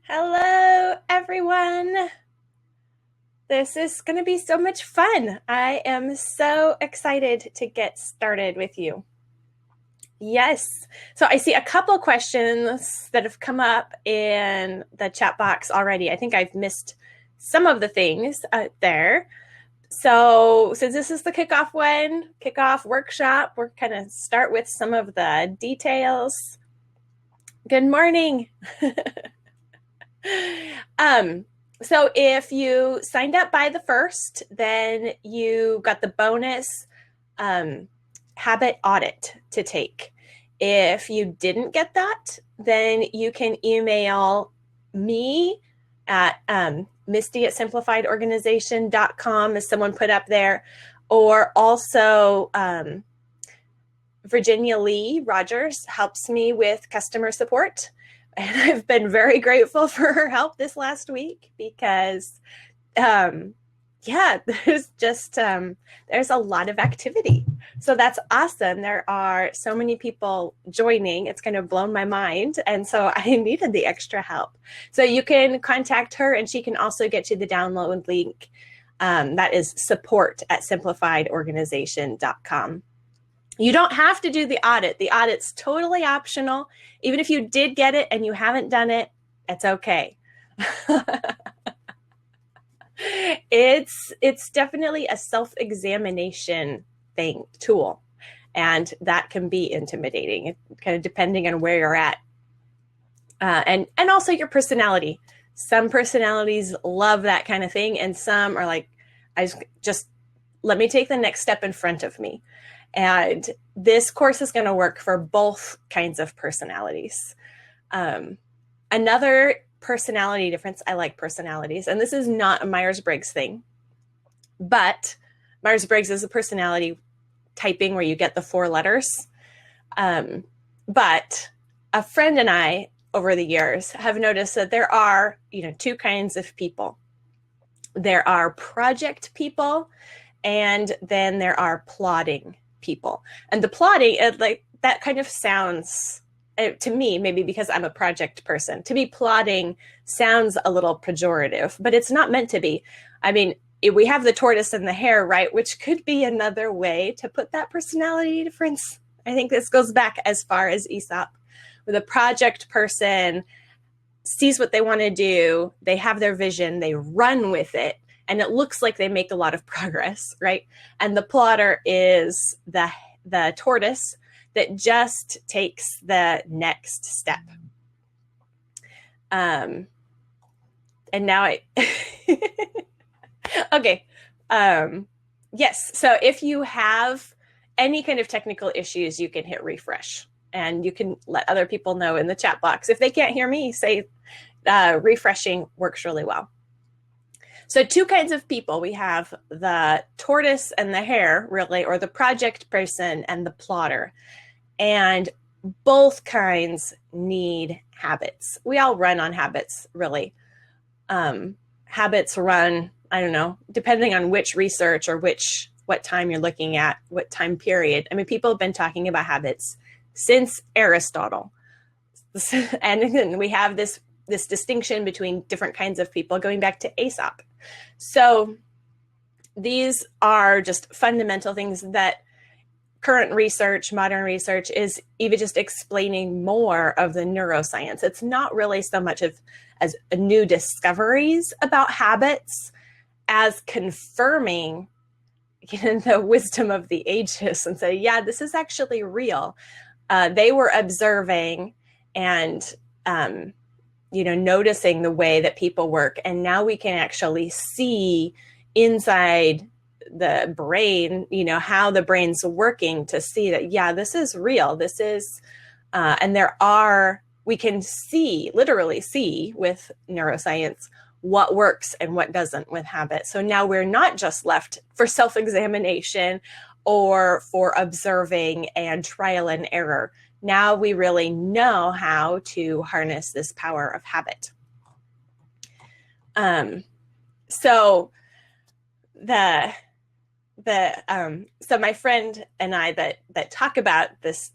Hello, everyone. This is going to be so much fun. I am so excited to get started with you. Yes. So I see a couple questions that have come up in the chat box already. I think I've missed some of the things there. So since this is the kickoff workshop, we're kind of start with some of the details. Good morning. So if you signed up by the 1st, then you got the bonus habit audit to take. If you didn't get that, then you can email me at misty@simplifiedorganization.com, as someone put up there, or also Virginia Lee Rogers helps me with customer support. And I've been very grateful for her help this last week because, there's a lot of activity. So that's awesome. There are so many people joining. It's kind of blown my mind. And so I needed the extra help. So you can contact her and she can also get you the download link. That is support@simplifiedorganization.com. You don't have to do the audit. The audit's totally optional. Even if you did get it and you haven't done it, it's okay. It's definitely a self-examination tool, and that can be intimidating, kind of depending on where you're at, and also your personality. Some personalities love that kind of thing, and some are like, I just let me take the next step in front of me. And this course is going to work for both kinds of personalities. Another personality difference, I like personalities, and this is not a Myers-Briggs thing, but Myers-Briggs is a personality typing where you get the 4 letters. But a friend and I, over the years, have noticed that there are, 2 kinds of people. There are project people, and then there are plodding people. And the plotting, that kind of sounds, to me, maybe because I'm a project person, to me plotting sounds a little pejorative, but it's not meant to be. I mean, we have the tortoise and the hare, right? Which could be another way to put that personality difference. I think this goes back as far as Aesop, where the project person sees what they want to do, they have their vision, they run with it, and it looks like they make a lot of progress, right? And the plotter is the tortoise that just takes the next step. And now okay. Yes. So if you have any kind of technical issues, you can hit refresh, and you can let other people know in the chat box. If they can't hear me, say refreshing works really well. So 2 kinds of people. We have the tortoise and the hare, really, or the project person and the plotter. And both kinds need habits. We all run on habits, really. Habits run, I don't know, depending on which research or what time you're looking at, what time period. I mean, people have been talking about habits since Aristotle. And we have this distinction between different kinds of people going back to Aesop. So these are just fundamental things that current research, modern research, is even just explaining more of the neuroscience. It's not really so much as new discoveries about habits as confirming the wisdom of the ages and say, yeah, this is actually real. They were observing and noticing the way that people work. And now we can actually see inside the brain, how the brain's working, to see that, yeah, this is real. This is, and we can literally see with neuroscience what works and what doesn't with habits. So now we're not just left for self-examination or for observing and trial and error. Now we really know how to harness this power of habit. So my friend and I that talk about this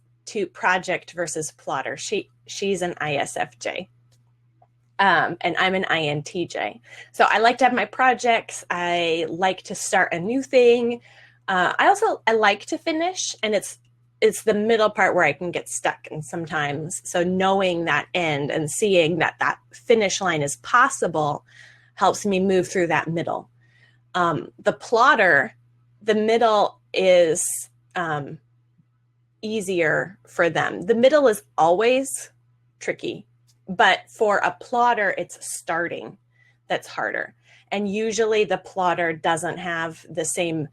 project versus plotter, she's an ISFJ. And I'm an INTJ. So I like to have my projects. I like to start a new thing. I like to finish, and it's the middle part where I can get stuck. And sometimes, so knowing that end and seeing that that finish line is possible helps me move through that middle. The plotter, the middle is easier for them. The middle is always tricky, but for a plotter, it's starting that's harder. And usually the plotter doesn't have the same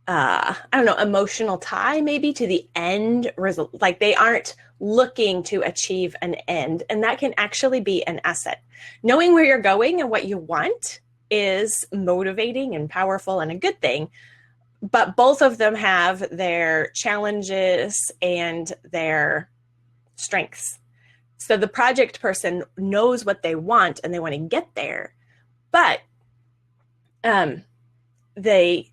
emotional tie maybe to the end result. Like they aren't looking to achieve an end. And that can actually be an asset. Knowing where you're going and what you want is motivating and powerful and a good thing. But both of them have their challenges and their strengths. So the project person knows what they want and they want to get there. But they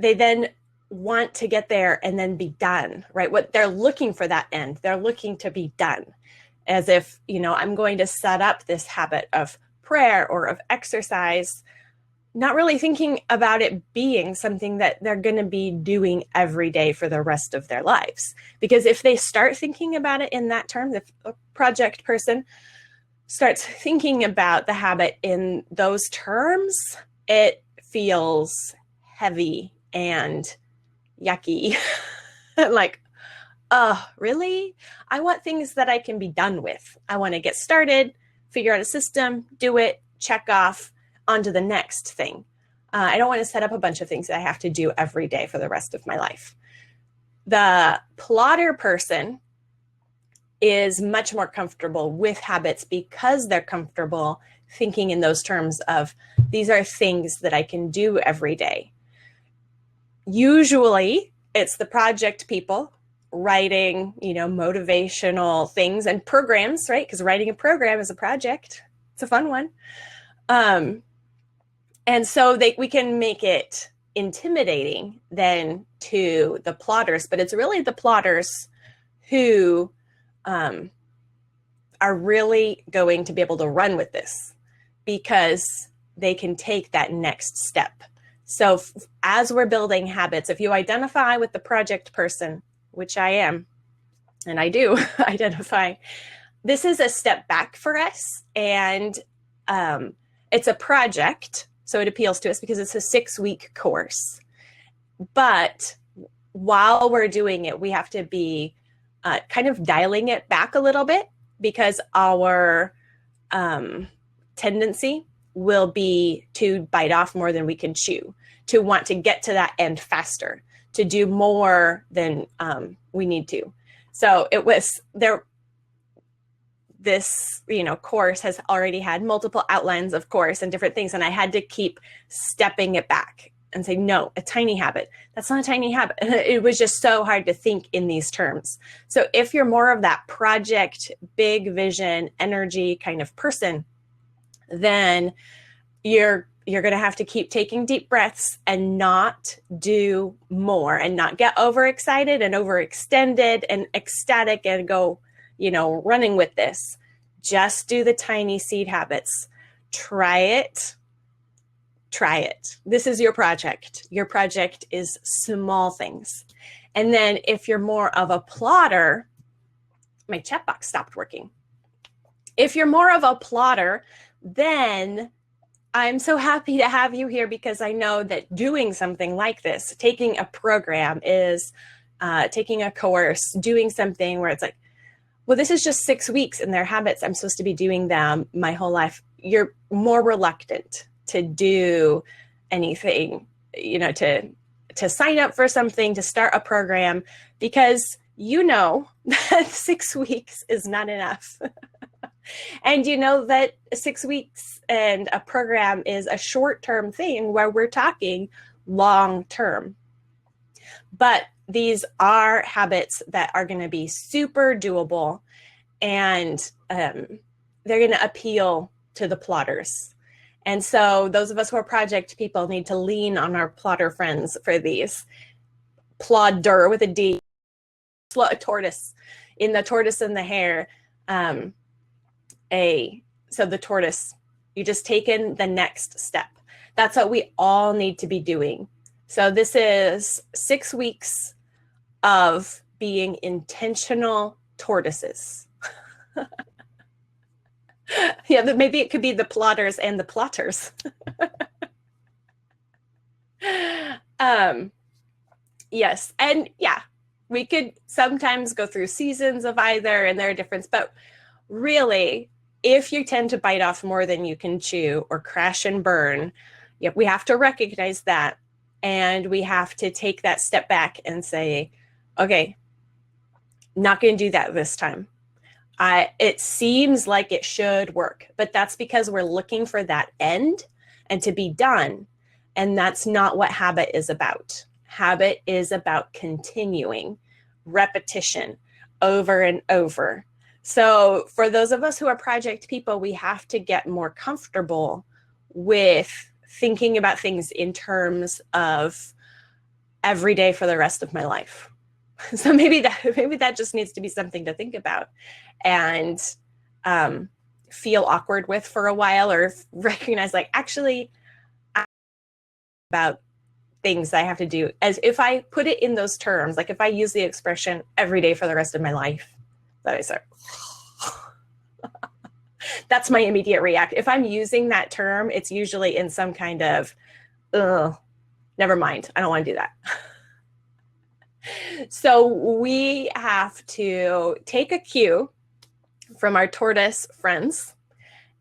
then want to get there and then be done, right? What they're looking for that end, they're looking to be done. As if, I'm going to set up this habit of prayer or of exercise, not really thinking about it being something that they're going to be doing every day for the rest of their lives. Because if they start thinking about it in that term, if a project person starts thinking about the habit in those terms, it feels heavy and yucky. Like, oh, really? I want things that I can be done with. I want to get started, figure out a system, do it, check off, on to the next thing. I don't want to set up a bunch of things that I have to do every day for the rest of my life. The plotter person is much more comfortable with habits because they're comfortable thinking in those terms of these are things that I can do every day. Usually it's the project people writing, motivational things and programs, right? Because writing a program is a project. It's a fun one. And so we can make it intimidating then to the plotters, but it's really the plotters who are really going to be able to run with this because they can take that next step. So as we're building habits, if you identify with the project person, which I am, and I do identify, this is a step back for us. And it's a project, so it appeals to us because it's a 6-week course. But while we're doing it, we have to be kind of dialing it back a little bit because our tendency will be to bite off more than we can chew, to want to get to that end faster, to do more than we need to. So it was there. This, course has already had multiple outlines of course and different things. And I had to keep stepping it back and say, no, a tiny habit. That's not a tiny habit. It was just so hard to think in these terms. So if you're more of that project, big vision, energy kind of person, then you're going to have to keep taking deep breaths and not do more and not get overexcited and overextended and ecstatic and go, running with this. Just do the tiny seed habits. Try it. This is your project. Your project is small things. And then if you're more of a plotter, my chat box stopped working. If you're more of a plotter, then I'm so happy to have you here because I know that doing something like this, taking a program is taking a course, doing something where it's like, well, this is just 6 weeks and they're habits. I'm supposed to be doing them my whole life. You're more reluctant to do anything, to sign up for something, to start a program, because that 6 weeks is not enough. And that 6 weeks and a program is a short-term thing where we're talking long-term. But these are habits that are going to be super doable and they're going to appeal to the plotters. And so those of us who are project people need to lean on our plotter friends for these. Plodder with a D, a tortoise in the tortoise and the hare. um, so the tortoise, you just taken the next step. That's what we all need to be doing. So this is 6 weeks of being intentional tortoises. Yeah, maybe it could be the plotters and the plotters. Yes, and yeah, we could sometimes go through seasons of either, and there are differences, but really, if you tend to bite off more than you can chew or crash and burn, yep, we have to recognize that, and we have to take that step back and say, okay, not going to do that this time. It seems like it should work, but that's because we're looking for that end and to be done. And that's not what habit is about. Habit is about continuing, repetition, over and over. So for those of us who are project people, we have to get more comfortable with thinking about things in terms of every day for the rest of my life. So maybe that just needs to be something to think about and feel awkward with for a while, or recognize like, actually, about things I have to do, as if I put it in those terms, like if I use the expression every day for the rest of my life, that I say, that's my immediate react. If I'm using that term, it's usually in some kind of, never mind, I don't want to do that. So we have to take a cue from our tortoise friends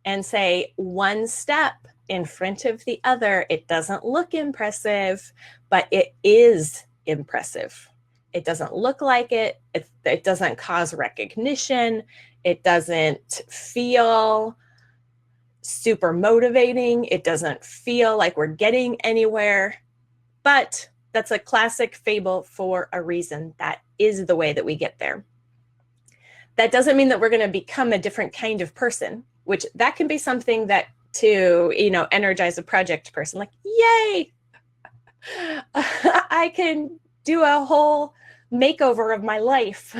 and say, one step in front of the other. It doesn't look impressive, but it is impressive. It doesn't look like it. It doesn't cause recognition. It doesn't feel super motivating. It doesn't feel like we're getting anywhere, but that's a classic fable for a reason. That is the way that we get there. That doesn't mean that we're going to become a different kind of person, which that can be something that to, energize a project person, like, yay, I can do a whole makeover of my life.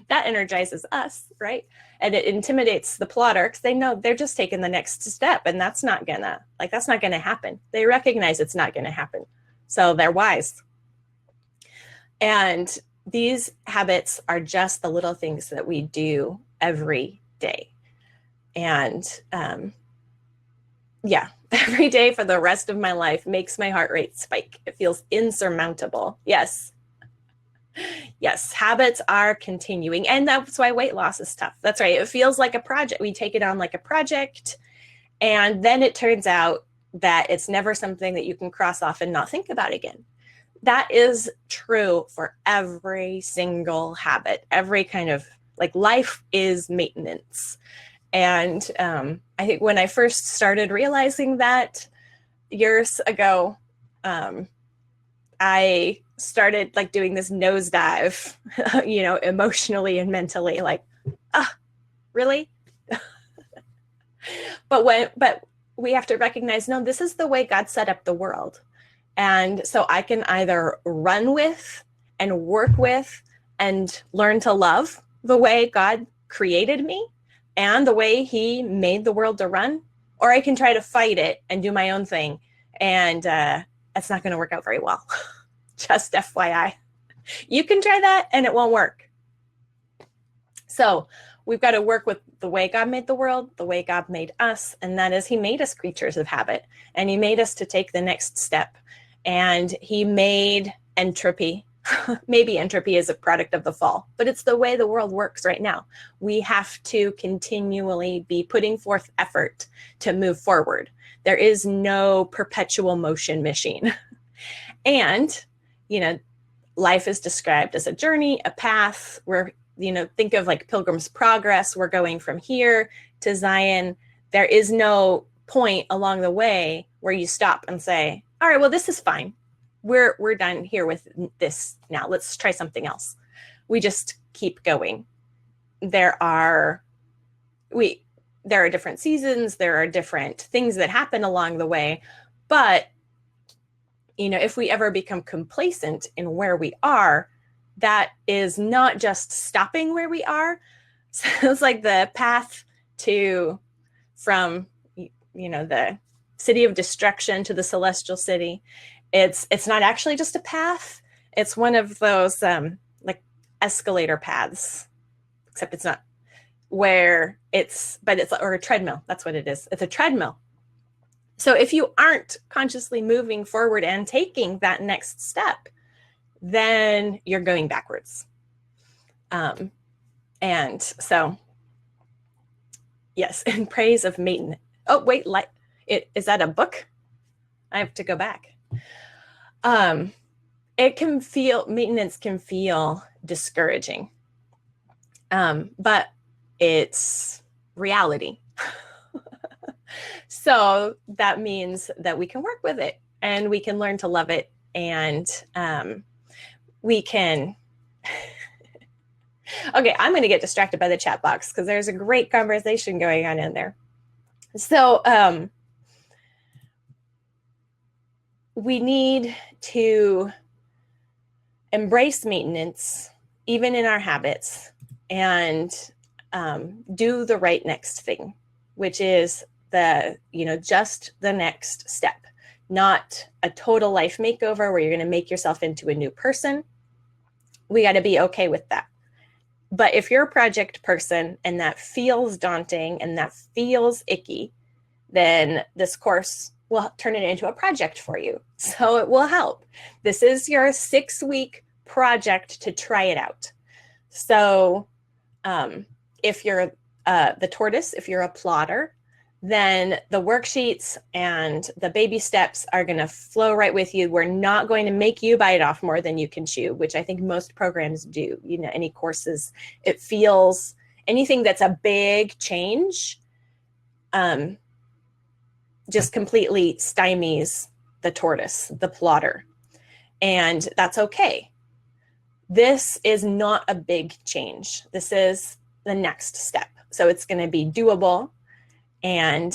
That energizes us, right? And it intimidates the plotter because they know they're just taking the next step, and that's not gonna happen. They recognize it's not gonna happen. So they're wise. And these habits are just the little things that we do every day. And every day for the rest of my life makes my heart rate spike. It feels insurmountable. Yes. Yes, habits are continuing. And that's why weight loss is tough. That's right. It feels like a project. We take it on like a project. And then it turns out that it's never something that you can cross off and not think about again. That is true for every single habit. Every kind of, like, life is maintenance. And I think when I first started realizing that years ago, I started like doing this nosedive, emotionally and mentally, like, really? But we have to recognize, no, this is the way God set up the world. And so I can either run with and work with and learn to love the way God created me and the way he made the world to run, or I can try to fight it and do my own thing. And that's not going to work out very well. Just FYI. You can try that and it won't work. So we've got to work with the way God made the world, the way God made us, and that is he made us creatures of habit, and he made us to take the next step. And he made entropy. Maybe entropy is a product of the fall, but it's the way the world works right now. We have to continually be putting forth effort to move forward. There is no perpetual motion machine. And, life is described as a journey, a path where, think of like Pilgrim's Progress. We're going from here to Zion. There is no point along the way where you stop and say, all right, well, this is fine. We're done here with this now. Let's try something else. We just keep going. There are different seasons. There are different things that happen along the way. But, if we ever become complacent in where we are, that is not just stopping where we are, So it's like the path from the city of destruction to the celestial city. It's not actually just a path. It's one of those like escalator paths, except it's not where or a treadmill. That's what it is. It's a treadmill. So if you aren't consciously moving forward and taking that next step, then you're going backwards. And so, yes, in praise of maintenance. Oh, wait, is that a book? I have to go back. Maintenance can feel discouraging, but it's reality. So that means that we can work with it and we can learn to love it, and we can. Okay, I'm going to get distracted by the chat box because there's a great conversation going on in there. So we need to embrace maintenance, even in our habits, and do the right next thing, which is just the next step, not a total life makeover where you're going to make yourself into a new person. We got to be okay with that. But if you're a project person and that feels daunting and that feels icky, then this course will turn it into a project for you. So it will help. This is your 6-week project to try it out. So if you're the tortoise, if you're a plotter, then the worksheets and the baby steps are going to flow right with you. We're not going to make you bite off more than you can chew, which I think most programs do. Any courses, it feels anything that's a big change just completely stymies the tortoise, the plotter. And that's okay. This is not a big change. This is the next step. So it's going to be doable. And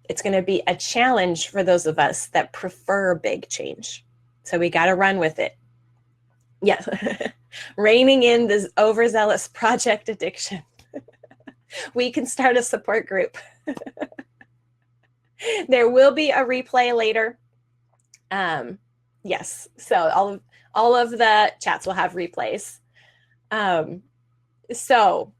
it's going to be a challenge for those of us that prefer big change. So we got to run with it. Yes. Reining in this overzealous project addiction. We can start a support group. There will be a replay later. Yes. So all of the chats will have replays. So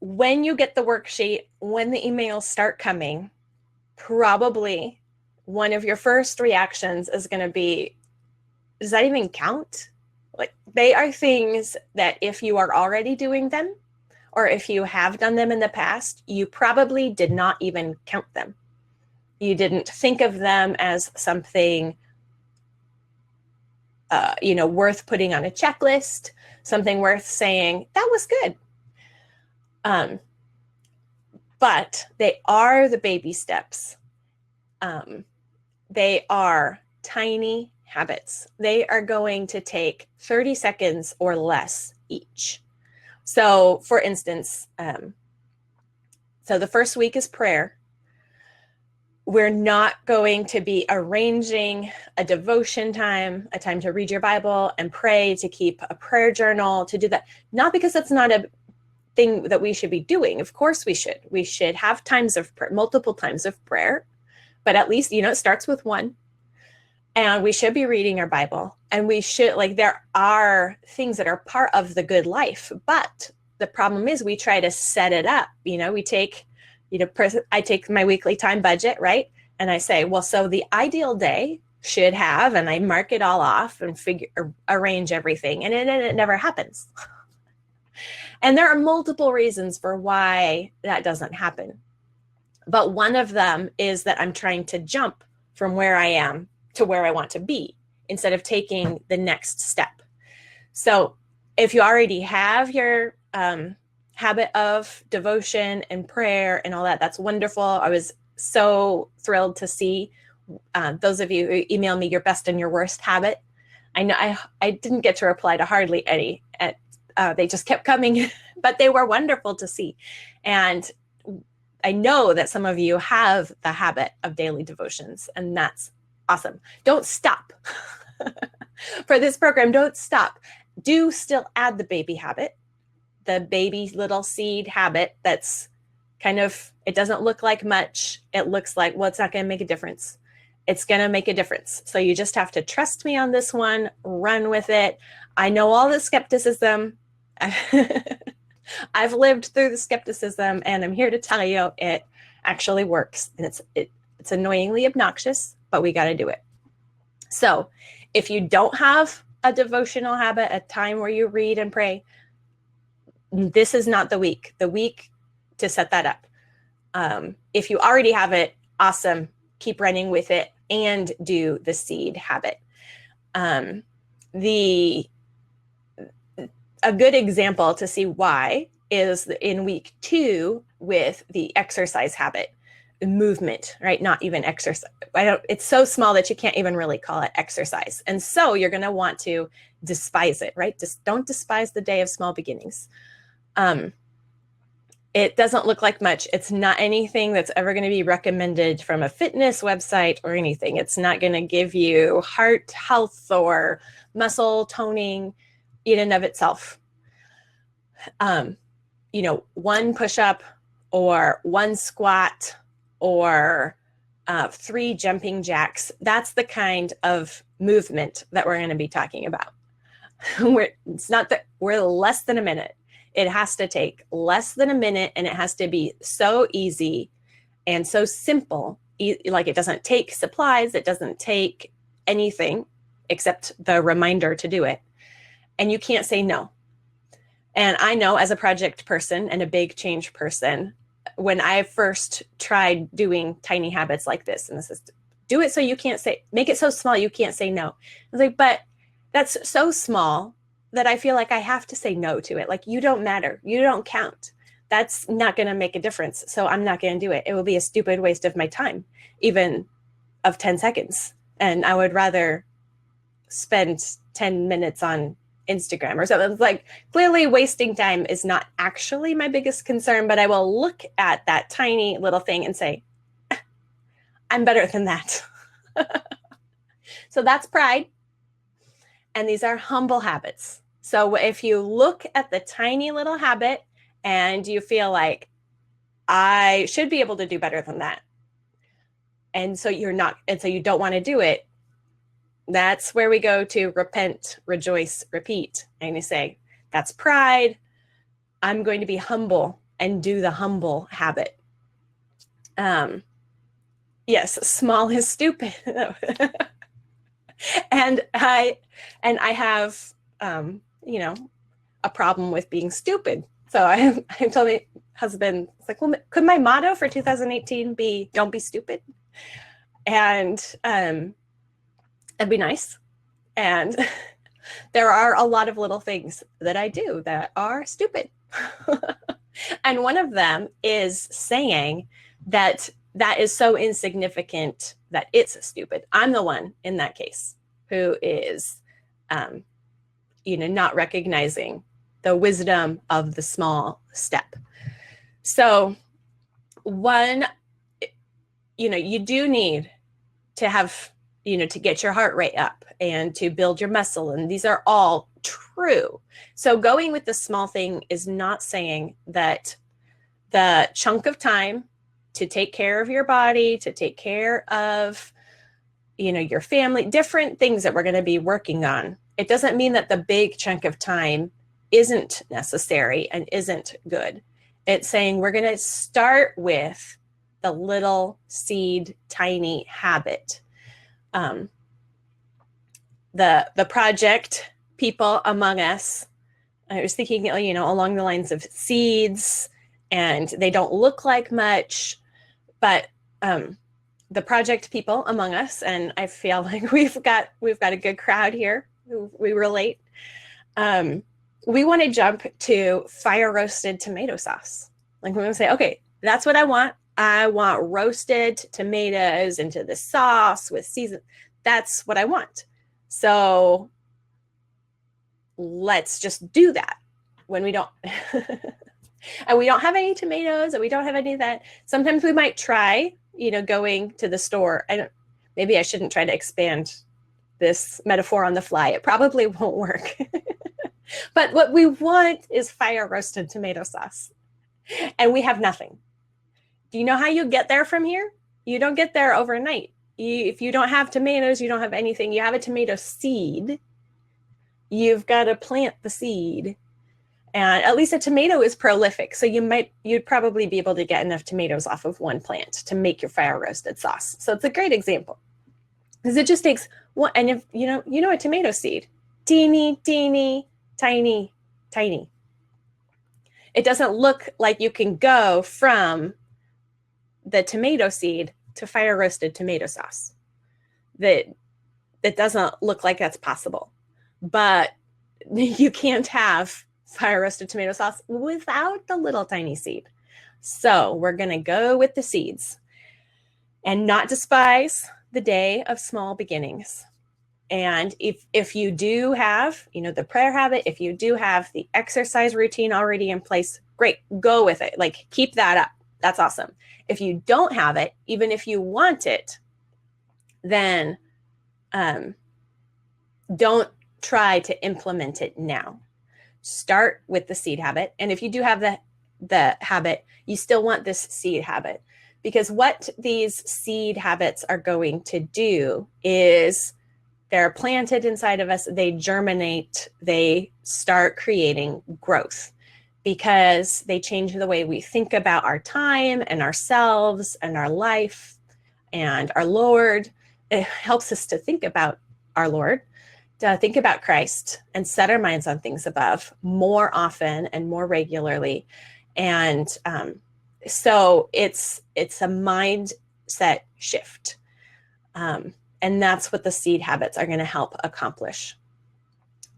when you get the worksheet, when the emails start coming, probably one of your first reactions is going to be, does that even count? Like, they are things that if you are already doing them, or if you have done them in the past, you probably did not even count them. You didn't think of them as something, worth putting on a checklist, something worth saying, that was good. But they are the baby steps. They are tiny habits. They are going to take 30 seconds or less each. So for instance, so the first week is prayer. We're not going to be arranging a devotion time, a time to read your Bible and pray, to keep a prayer journal, to do that. Not because that's not a thing that we should be doing. Of course we should. We should have times of prayer, multiple times of prayer, but at least, it starts with one. And we should be reading our Bible, and we should, there are things that are part of the good life, but the problem is we try to set it up. We take, I take my weekly time budget, right? And I say, well, so the ideal day should have, and I mark it all off and arrange everything. And it never happens. And there are multiple reasons for why that doesn't happen. But one of them is that I'm trying to jump from where I am to where I want to be instead of taking the next step. So if you already have your habit of devotion and prayer and all that, that's wonderful. I was so thrilled to see those of you who email me your best and your worst habit. I know I didn't get to reply to hardly any. They just kept coming, but they were wonderful to see. And I know that some of you have the habit of daily devotions, and that's awesome. Don't stop. For this program, don't stop. Do still add the baby habit, the baby little seed habit that's kind of, it doesn't look like much. It looks like, well, it's not going to make a difference. It's going to make a difference. So you just have to trust me on this one, run with it. I know all the skepticism. I've lived through the skepticism, and I'm here to tell you it actually works. And it's annoyingly obnoxious, but we got to do it. So if you don't have a devotional habit, a time where you read and pray, this is not the week to set that up. If you already have it, awesome. Keep running with it and do the seed habit. A good example to see why is in week 2 with the exercise habit, movement, right? Not even exercise. It's so small that you can't even really call it exercise. And so you're going to want to despise it, right? Just don't despise the day of small beginnings. It doesn't look like much. It's not anything that's ever going to be recommended from a fitness website or anything. It's not going to give you heart health or muscle toning in and of itself. One push-up or one squat or 3 jumping jacks. That's the kind of movement that we're going to be talking about. It's not that we're less than a minute. It has to take less than a minute, and it has to be so easy and so simple. Like, it doesn't take supplies. It doesn't take anything except the reminder to do it. And you can't say no. And I know, as a project person and a big change person, when I first tried doing tiny habits like this, and this is do it so you can't say, make it so small you can't say no. I was like, but that's so small that I feel like I have to say no to it. Like, you don't matter. You don't count. That's not going to make a difference. So I'm not going to do it. It will be a stupid waste of my time, even of 10 seconds. And I would rather spend 10 minutes on Instagram or something. It's like, clearly wasting time is not actually my biggest concern, but I will look at that tiny little thing and say, I'm better than that. So that's pride. And these are humble habits. So if you look at the tiny little habit and you feel like, I should be able to do better than that, and so you're not, and so you don't want to do it, that's where we go to repent, rejoice, repeat. And you say, that's pride. I'm going to be humble and do the humble habit. Yes, small is stupid. And I have, a problem with being stupid. So I told my husband, it's like, well, could my motto for 2018 be, don't be stupid? And that'd be nice. And there are a lot of little things that I do that are stupid. And one of them is saying that is so insignificant that it's stupid. I'm the one in that case who is, not recognizing the wisdom of the small step. So one, you do need to have, to get your heart rate up and to build your muscle. And these are all true. So going with the small thing is not saying that the chunk of time to take care of your body, to take care of, your family, different things that we're going to be working on. It doesn't mean that the big chunk of time isn't necessary and isn't good. It's saying we're going to start with the little seed, tiny habit. The project people among us, I was thinking, along the lines of seeds, and they don't look like much, but the project people among us, and I feel like we've got a good crowd here who we relate. We want to jump to fire roasted tomato sauce. Like, we want to say, okay, that's what I want. I want roasted tomatoes into the sauce with season. That's what I want. So let's just do that when we don't. And we don't have any tomatoes, and we don't have any of that. Sometimes we might try, going to the store. Maybe I shouldn't try to expand this metaphor on the fly. It probably won't work. But what we want is fire roasted tomato sauce. And we have nothing. Do you know how you get there from here? You don't get there overnight. If you don't have tomatoes, you don't have anything. You have a tomato seed. You've got to plant the seed. And at least a tomato is prolific. So you'd probably be able to get enough tomatoes off of one plant to make your fire roasted sauce. So it's a great example. Because it just takes one, and if you know a tomato seed, teeny, teeny, tiny, tiny. It doesn't look like you can go from the tomato seed to fire roasted tomato sauce. That doesn't look like that's possible. But you can't have fire roasted tomato sauce without the little tiny seed. So we're going to go with the seeds and not despise the day of small beginnings. And if you do have, the prayer habit, if you do have the exercise routine already in place, great, go with it. Like, keep that up. That's awesome. If you don't have it, even if you want it, then don't try to implement it now. Start with the seed habit. And if you do have the habit, you still want this seed habit, because what these seed habits are going to do is they're planted inside of us. They germinate. They start creating growth because they change the way we think about our time and ourselves and our life and our Lord. It helps us to think about our Lord, to think about Christ and set our minds on things above more often and more regularly. And so it's a mindset shift. And that's what the seed habits are going to help accomplish.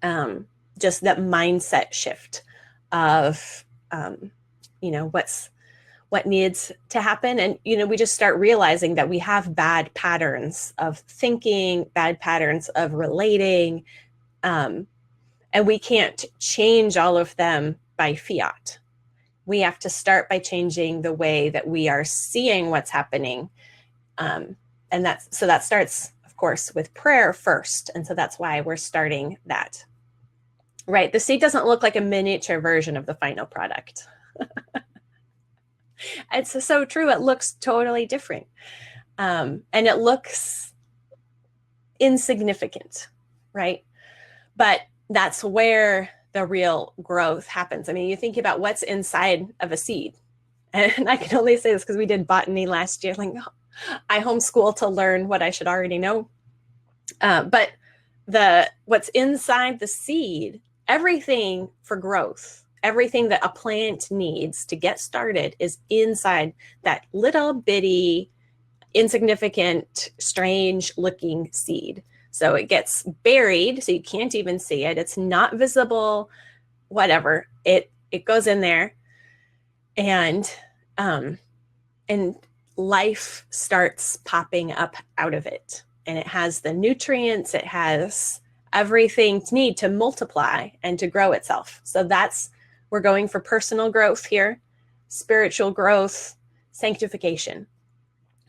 Just that mindset shift of, what needs to happen. And, we just start realizing that we have bad patterns of thinking, bad patterns of relating, and we can't change all of them by fiat. We have to start by changing the way that we are seeing what's happening. And that starts, of course, with prayer first. And so that's why we're starting that. Right. The seed doesn't look like a miniature version of the final product. It's so true. It looks totally different. And it looks insignificant, right? But that's where the real growth happens. I mean, you think about what's inside of a seed. And I can only say this because we did botany last year. Like, I homeschool to learn what I should already know. But what's inside the seed, everything for growth, everything that a plant needs to get started is inside that little bitty, insignificant, strange looking seed. So it gets buried, so you can't even see it. It's not visible, whatever. It goes in there, and life starts popping up out of it. And it has the nutrients, it has everything to need to multiply and to grow itself. So we're going for personal growth here, spiritual growth, sanctification.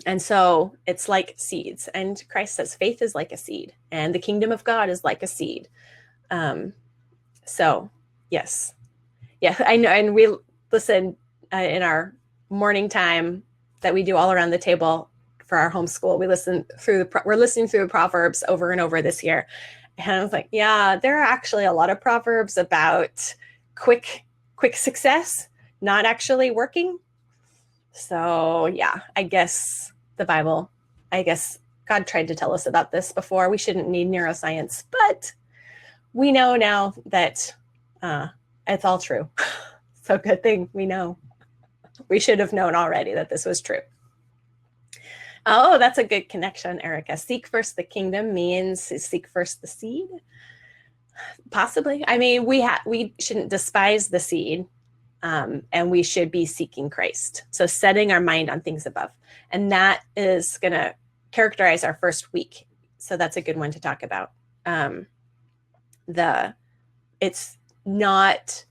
And so it's like seeds. And Christ says faith is like a seed, and the kingdom of God is like a seed. So yes. Yeah, I know. And we listen in our morning time that we do all around the table for our homeschool. We're listening through the Proverbs over and over this year. And I was like, yeah, there are actually a lot of Proverbs about quick success, not actually working. So yeah, I guess God tried to tell us about this before. We shouldn't need neuroscience, but we know now that it's all true. So good thing we know. We should have known already that this was true. Oh, that's a good connection, Erica. Seek first the kingdom means seek first the seed. Possibly. I mean, we shouldn't despise the seed, and we should be seeking Christ. So setting our mind on things above. And that is going to characterize our first week. So that's a good one to talk about. It's not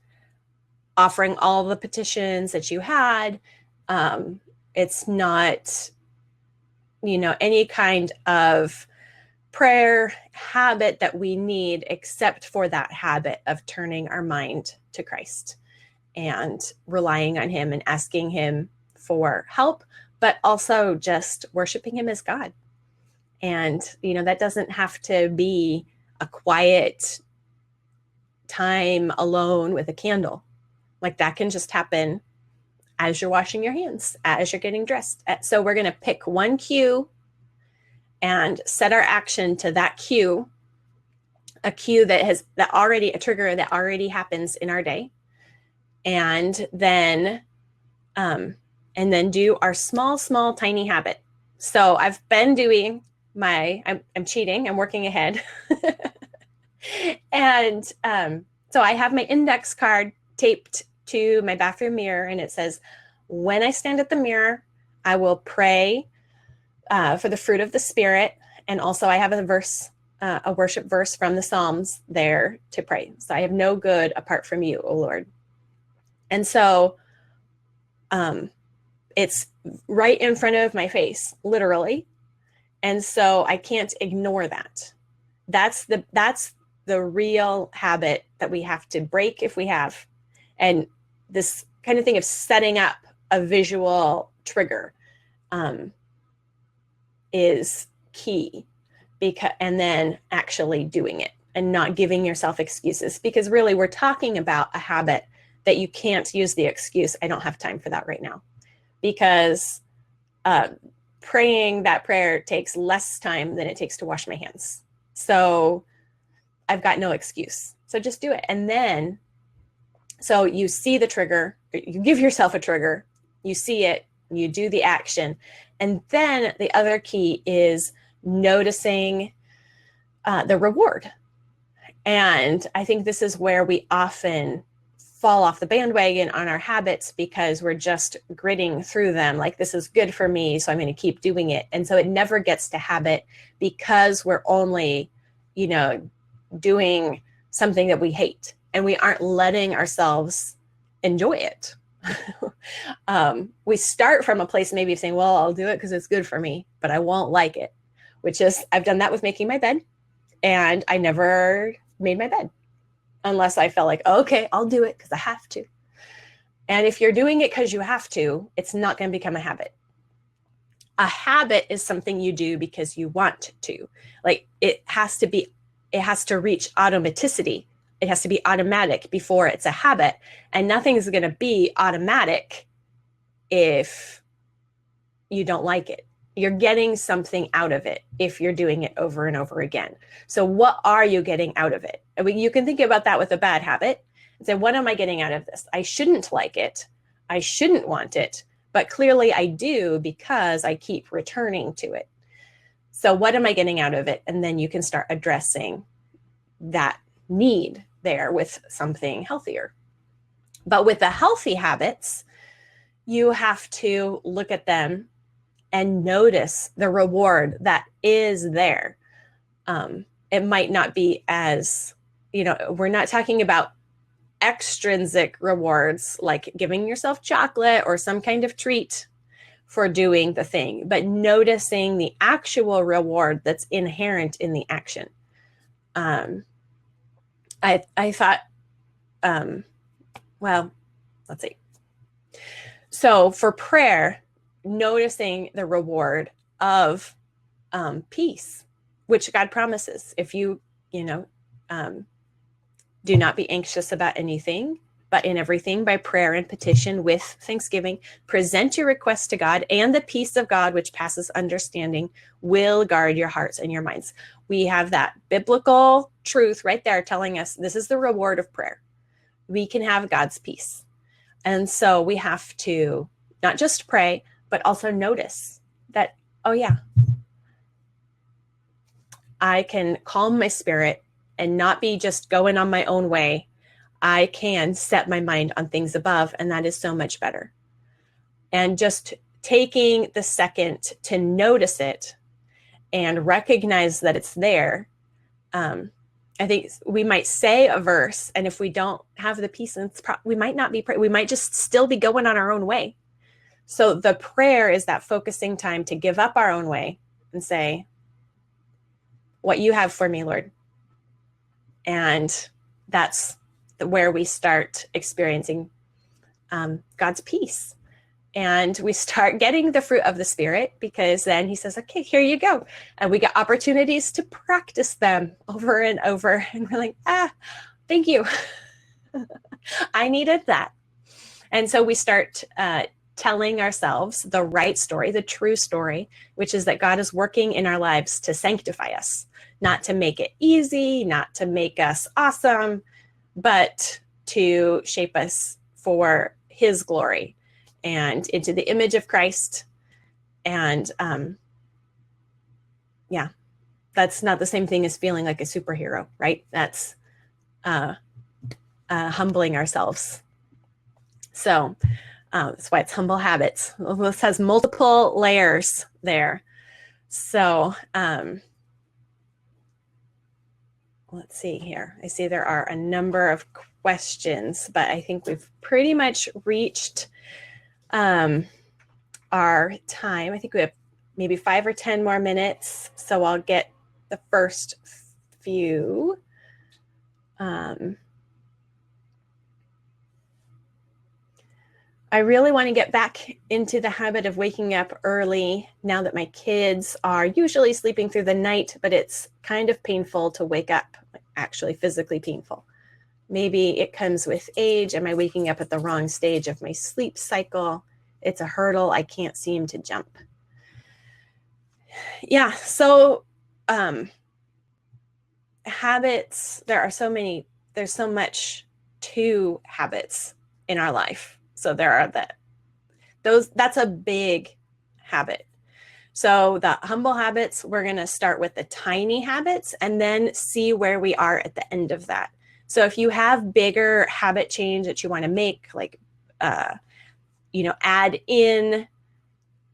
offering all the petitions that you had. It's not, any kind of prayer habit that we need, except for that habit of turning our mind to Christ and relying on him and asking him for help, but also just worshiping him as God. And, that doesn't have to be a quiet time alone with a candle. Like, that can just happen as you're washing your hands, as you're getting dressed. So we're going to pick one cue and set our action to that cue, a cue a trigger that already happens in our day. And then do our small, tiny habit. So I've been doing I'm cheating, I'm working ahead. And so I have my index card taped to my bathroom mirror, and it says, when I stand at the mirror, I will pray for the fruit of the Spirit. And also I have a worship verse from the Psalms there to pray. So I have no good apart from you, O Lord. And so it's right in front of my face, literally. And so I can't ignore that. That's the real habit that we have to break if we have. And this kind of thing of setting up a visual trigger is key, and then actually doing it and not giving yourself excuses, because really we're talking about a habit that you can't use the excuse, I don't have time for that right now, because praying that prayer takes less time than it takes to wash my hands. So I've got no excuse. So just do it. And then, so you see the trigger, you give yourself a trigger, you see it, you do the action. And then the other key is noticing the reward. And I think this is where we often fall off the bandwagon on our habits, because we're just gritting through them like, this is good for me, so I'm going to keep doing it. And so it never gets to habit, because we're only, doing something that we hate, and we aren't letting ourselves enjoy it. We start from a place maybe of saying, well, I'll do it because it's good for me, but I won't like it, which is, I've done that with making my bed, and I never made my bed unless I felt like, okay, I'll do it because I have to. And if you're doing it because you have to, it's not going to become a habit. A habit is something you do because you want to. Like, it has to reach automaticity. It has to be automatic before it's a habit. And nothing is going to be automatic if you don't like it. You're getting something out of it if you're doing it over and over again. So what are you getting out of it? You can think about that with a bad habit and say, what am I getting out of this? I shouldn't like it. I shouldn't want it, but clearly I do, because I keep returning to it. So what am I getting out of it? And then you can start addressing that need there with something healthier. But with the healthy habits, you have to look at them and notice the reward that is there. It might not be as, we're not talking about extrinsic rewards like giving yourself chocolate or some kind of treat for doing the thing, but noticing the actual reward that's inherent in the action. I thought, well, let's see. So for prayer, noticing the reward of peace, which God promises. If you, do not be anxious about anything, but in everything by prayer and petition with thanksgiving, present your requests to God, and the peace of God, which passes understanding, will guard your hearts and your minds. We have that biblical truth right there telling us this is the reward of prayer. We can have God's peace. And so we have to not just pray, but also notice that, oh yeah, I can calm my spirit and not be just going on my own way. I can set my mind on things above, and that is so much better. And just taking the second to notice it and recognize that it's there. I think we might say a verse, and if we don't have the peace, we might not be we might just still be going on our own way. So the prayer is that focusing time to give up our own way and say, what you have for me, Lord. And that's where we start experiencing God's peace. And we start getting the fruit of the Spirit, because then he says, okay, here you go. And we get opportunities to practice them over and over. And we're like, thank you. I needed that. And so we start telling ourselves the right story, the true story, which is that God is working in our lives to sanctify us, not to make it easy, not to make us awesome, but to shape us for his glory and into the image of Christ. And that's not the same thing as feeling like a superhero, right? That's humbling ourselves. So that's why it's humble habits. This has multiple layers there. So let's see here. I see there are a number of questions, but I think we've pretty much reached our time. I think we have maybe 5 or 10 more minutes. So I'll get the first few. I really want to get back into the habit of waking up early now that my kids are usually sleeping through the night, but it's kind of painful to wake up, actually physically painful. Maybe it comes with age. Am I waking up at the wrong stage of my sleep cycle? It's a hurdle I can't seem to jump. Yeah, so habits, there's so much to habits in our life. So there are that's a big habit. So the humble habits, we're going to start with the tiny habits and then see where we are at the end of that. So if you have bigger habit change that you want to make, like, add in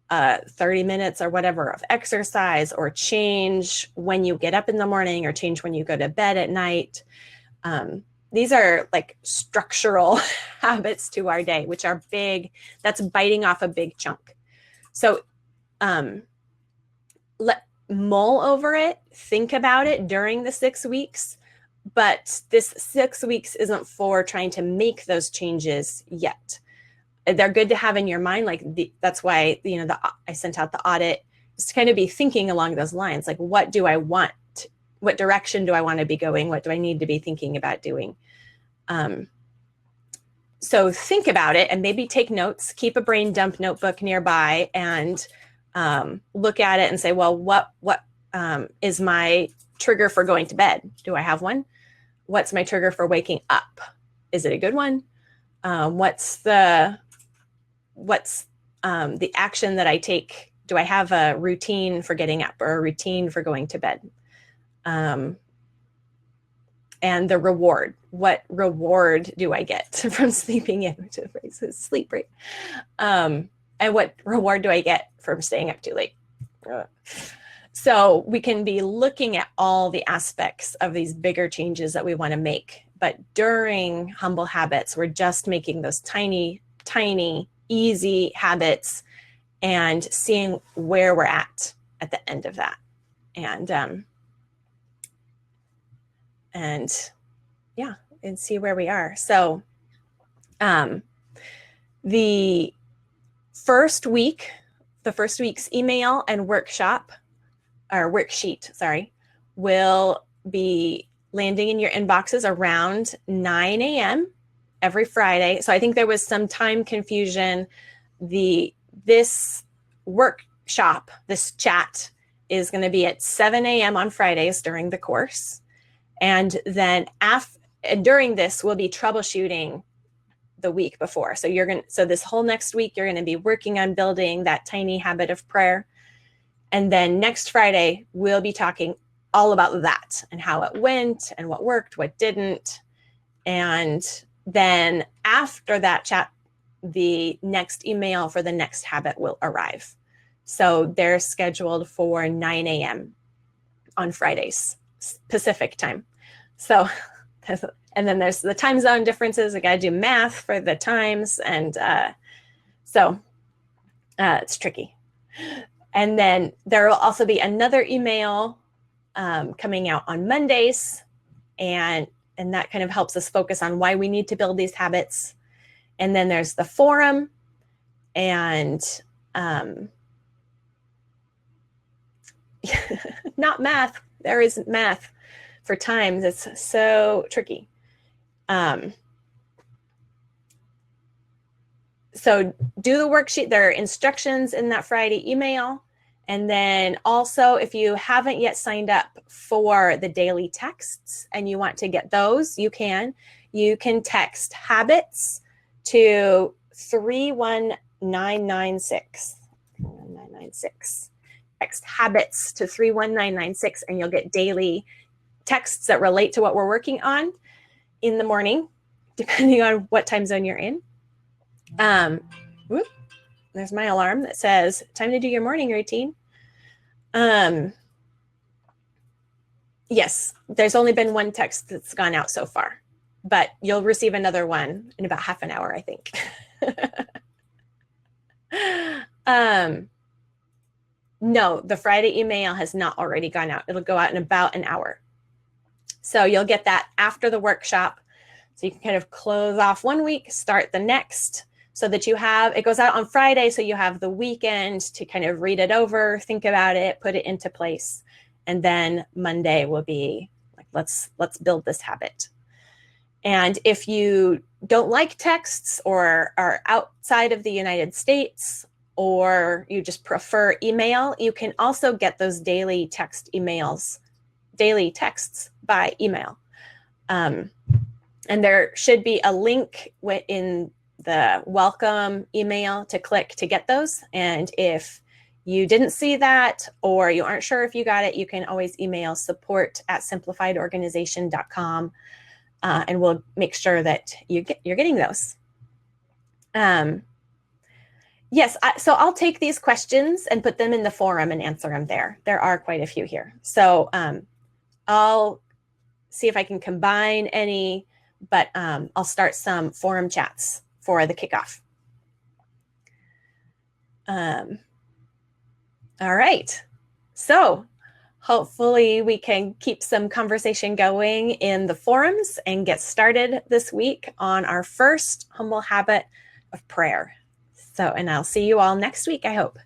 30 minutes or whatever of exercise, or change when you get up in the morning, or change when you go to bed at night. These are like structural habits to our day, which are big. That's biting off a big chunk. So mull over it, think about it during the 6 weeks. But this 6 weeks isn't for trying to make those changes yet. They're good to have in your mind. That's why, I sent out the audit, just to kind of be thinking along those lines. Like, what do I want? What direction do I want to be going? What do I need to be thinking about doing? So think about it and maybe take notes, keep a brain dump notebook nearby, and look at it and say, well, what is my trigger for going to bed? Do I have one? What's my trigger for waking up? Is it a good one? What's the action that I take? Do I have a routine for getting up or a routine for going to bed? And the reward. What reward do I get from sleeping in, which is sleep rate? And what reward do I get from staying up too late? So we can be looking at all the aspects of these bigger changes that we want to make. But during humble habits, we're just making those tiny, tiny, easy habits and seeing where we're at the end of that. And see where we are. So the first week's email and worksheet, will be landing in your inboxes around 9 a.m. every Friday. So I think there was some time confusion. This workshop, this chat, is going to be at 7 a.m. on Fridays during the course. And then during this, we'll be troubleshooting the week before. So this whole next week, you're going to be working on building that tiny habit of prayer. And then next Friday, we'll be talking all about that and how it went and what worked, what didn't. And then after that chat, the next email for the next habit will arrive. So they're scheduled for 9 a.m. on Fridays, Pacific time. So, and then there's the time zone differences. I got to do math for the times. And so it's tricky. And then there will also be another email coming out on Mondays. And that kind of helps us focus on why we need to build these habits. And then there's the forum, and not math. There isn't math for times. It's so tricky. So do the worksheet. There are instructions in that Friday email. And then also, if you haven't yet signed up for the daily texts and you want to get those, you can text habits to 31996. 996. Text habits to 31996, and you'll get daily texts that relate to what we're working on in the morning, depending on what time zone you're in. There's my alarm that says time to do your morning routine. Yes, there's only been one text that's gone out so far, but you'll receive another one in about half an hour, I think. No, the Friday email has not already gone out. It'll go out in about an hour. So you'll get that after the workshop. So you can kind of close off one week, start the next, so that it goes out on Friday, so you have the weekend to kind of read it over, think about it, put it into place. And then Monday will be like, let's build this habit. And if you don't like texts or are outside of the United States, or you just prefer email, you can also get those daily texts by email. And there should be a link in the welcome email to click to get those. And if you didn't see that, or you aren't sure if you got it, you can always email support@simplifiedorganization.com, and we'll make sure that you're getting those. Yes, so I'll take these questions and put them in the forum and answer them there. There are quite a few here. So I'll see if I can combine any, but I'll start some forum chats for the kickoff. All right. So hopefully we can keep some conversation going in the forums and get started this week on our first humble habit of prayer. So, and I'll see you all next week, I hope.